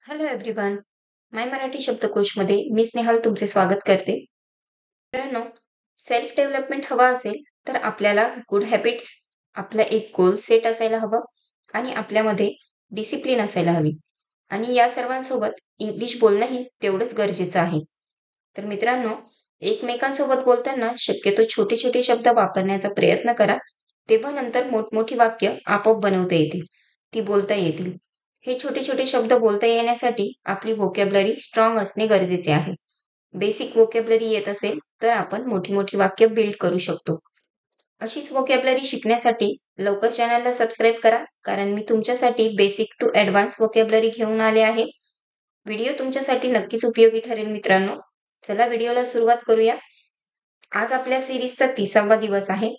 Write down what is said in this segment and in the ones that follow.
Hello everyone. My Marathi शब्दकोशमध्ये मी स्नेहल तुमचे स्वागत करते. मित्रांनो, सेल्फ डेव्हलपमेंट हवा असेल तर आपल्याला गुड हॅबिट्स, आपला एक गोल सेट असायला हवं आणि आपल्यामध्ये डिसिप्लिन असायला हवी आणि या सर्वांसोबत इंग्लिश बोलणंही तेवढंच गरजेचं आहे. तर मित्रांनो, एकमेकांसोबत बोलताना शक्यतो छोटे छोटे शब्द वापरण्याचा प्रयत्न करा. तेव्हा नंतर मोठमोठी वाक्य आपोआप बनवता येतील, ती बोलता येतील. हे छोटे छोटे शब्द बोलता येण्यासाठी आपली व्होकॅब्युलरी स्ट्रॉंग असणे गरजेचे आहे. बेसिक व्होकॅब्युलरी येत असेल तर आपण मोठी मोठी वाक्य बिल्ड करू शकतो. अशीच व्होकॅब्युलरी शिकण्यासाठी लवकर चॅनलला सबस्क्राईब करा, कारण मी तुमच्यासाठी बेसिक टू ॲडव्हान्स व्होकॅब्युलरी घेऊन आले आहे. व्हिडिओ तुमच्यासाठी नक्कीच उपयोगी ठरेल मित्रांनो. चला व्हिडिओला सुरुवात करूया. आज आपल्या सिरीजचा 30वा दिवस आहे.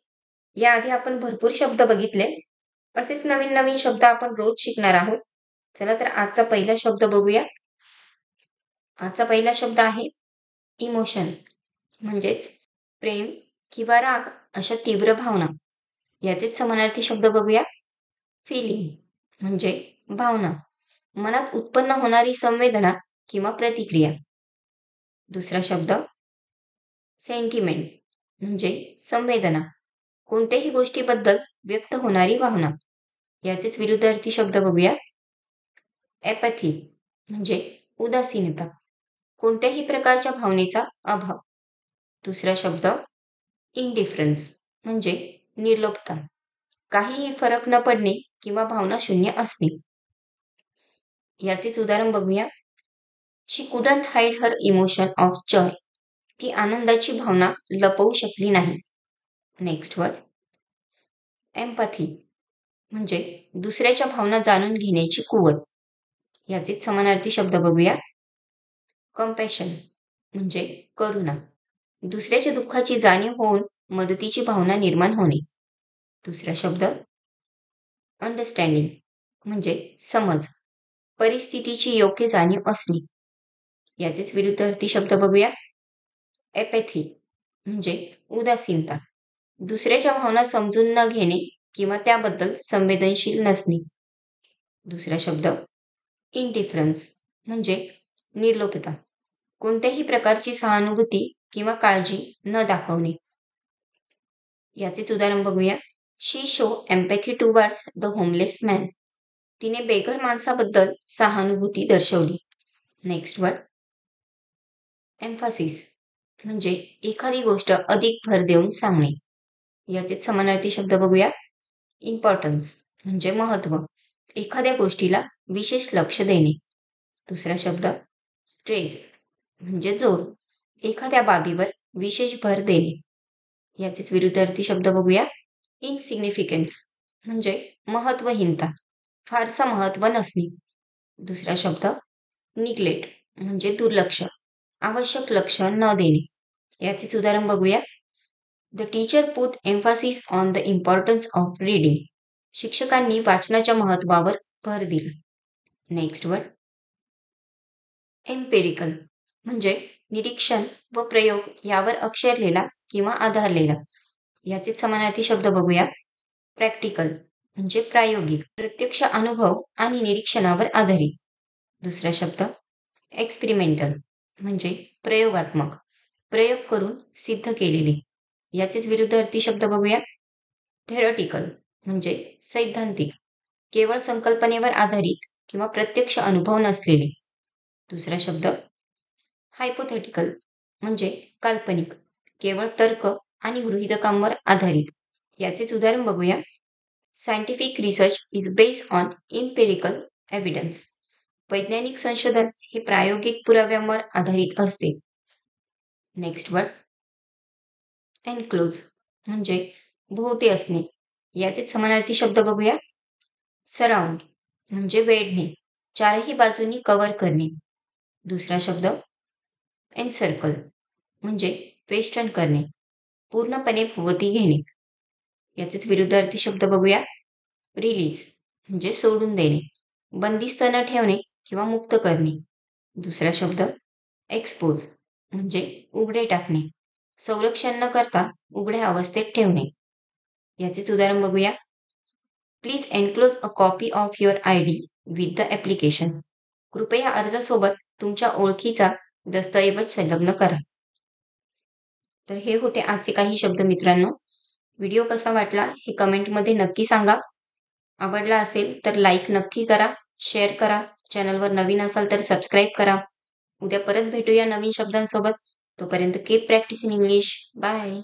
याआधी आपण भरपूर शब्द बघितले. असेच नवीन नवीन शब्द आपण रोज शिकणार आहोत. चला तर आजचा पहिला शब्द बघूया. आजचा पहिला शब्द आहे इमोशन, म्हणजेच प्रेम किंवा राग अशा तीव्र भावना. याचेच समानार्थी शब्द बघूया. फिलिंग म्हणजे भावना, मनात उत्पन्न होणारी संवेदना किंवा प्रतिक्रिया. दुसरा शब्द सेंटिमेंट म्हणजे संवेदना, कोणत्याही गोष्टीबद्दल व्यक्त होणारी भावना. याचेच विरुद्धार्थी शब्द बघूया. ॲपॅथी म्हणजे उदासीनता, कोणत्याही प्रकारच्या भावनेचा अभाव. दुसरा शब्द इंडिफरन्स म्हणजे निर्लोभता, काहीही फरक न पडणे किंवा भावना शून्य असणे. याचेच उदाहरण बघूया. She couldn't hide her emotion of joy, ती आनंदाची भावना लपवू शकली नाही. नेक्स्ट वर्ड एम्पॅथी म्हणजे दुसऱ्याच्या भावना जाणून घेण्याची कुवत. याचेच समानार्थी शब्द बघूया. कम्पॅशन म्हणजे करुणा, दुसऱ्याच्या दुःखाची जाणीव होऊन मदतीची भावना निर्माण होणे. दुसरा शब्द अंडरस्टँडिंग म्हणजे समज, परिस्थितीची योग्य जाणीव असणे. याचेच विरुद्धार्थी शब्द बघूया. ॲपॅथी म्हणजे उदासीनता, दुसऱ्याच्या भावना समजून न घेणे किंवा त्याबद्दल संवेदनशील नसणे. दुसरा शब्द इंडिफरन्स म्हणजे निर्लोभता, कोणत्याही प्रकारची सहानुभूती किंवा काळजी न दाखवणे. याचेच उदाहरण बघूया. She show empathy towards the homeless man, तिने बेघर माणसाबद्दल सहानुभूती दर्शवली. नेक्स्ट वर्ड एम्फासिस म्हणजे एखादी गोष्ट अधिक भर देऊन सांगणे. याचेच समानार्थी शब्द बघूया. इम्पॉर्टन्स म्हणजे महत्त्व, एखाद्या गोष्टीला विशेष लक्ष देणे. दुसरा शब्द स्ट्रेस म्हणजे जोर, एखाद्या बाबीवर विशेष भर देणे. याचेच विरुद्धार्थी शब्द बघूया. इनसिग्निफिकन्स म्हणजे महत्त्वहीनता, फारसं महत्त्व नसणे. दुसरा शब्द निग्लेक्ट म्हणजे दुर्लक्ष, आवश्यक लक्ष न देणे. याचेच उदाहरण बघूया. The teacher put Mphasis on the importance of reading, शिक्षकांनी वाचनाच्या महत्त्वावर भर दिला. नेक्स्ट वर्ड एम्पेरिकल म्हणजे निरीक्षण व प्रयोग यावर अक्षरलेला किंवा आधारलेला. याचे समानार्थी शब्द बघूया. प्रॅक्टिकल म्हणजे प्रायोगिक, प्रत्यक्ष अनुभव आणि निरीक्षणावर आधारित. दुसरा शब्द एक्सपेरिमेंटल म्हणजे प्रयोगात्मक, प्रयोग करून सिद्ध केलेले. याचेच विरुद्धार्थी शब्द बघूया. थेरॉटिकल म्हणजे सैद्धांतिक, केवळ संकल्पनेवर आधारित किंवा प्रत्यक्ष अनुभव नसलेले. दुसरा शब्द हायपोथेटिकल म्हणजे काल्पनिक, केवळ तर्क आणि गृहीतकांवर आधारित. याचेच उदाहरण बघूया. Scientific research is based on empirical evidence, वैज्ञानिक संशोधन हे प्रायोगिक पुराव्यांवर आधारित असते. नेक्स्ट वर्ड एनक्लोज म्हणजे भोवती असणे. याचे समानार्थी शब्द बघूया. सराउंड म्हणजे वेढणे, चारही बाजूंनी कव्हर करणे. दुसरा शब्द एनसर्कल म्हणजे वेष्टन करणे, पूर्णपणे भोवती घेणे. याचेच विरुद्धार्थी शब्द बघूया. रिलीज म्हणजे सोडून देणे, बंदिस्त न ठेवणे किंवा मुक्त करणे. दुसरा शब्द एक्सपोज म्हणजे उघडे टाकणे, संरक्षण न करता उघड्या अवस्थेत ठेवणे. याचेच उदाहरण बघूया. Please enclose a copy of your ID with the application. कृपया अर्जासोबत तुमच्या ओळखीचा दस्तऐवज संलग्न करा. तर हे होते आजचे काही शब्द मित्रांनो. व्हिडिओ कसा वाटला हे कमेंटमध्ये नक्की सांगा. आवडला असेल तर लाईक नक्की करा, शेअर करा. चॅनलवर नवीन असाल तर सबस्क्राईब करा. उद्या परत भेटूया नवीन शब्दांसोबत. तोपर्यंत keep practice in English. Bye.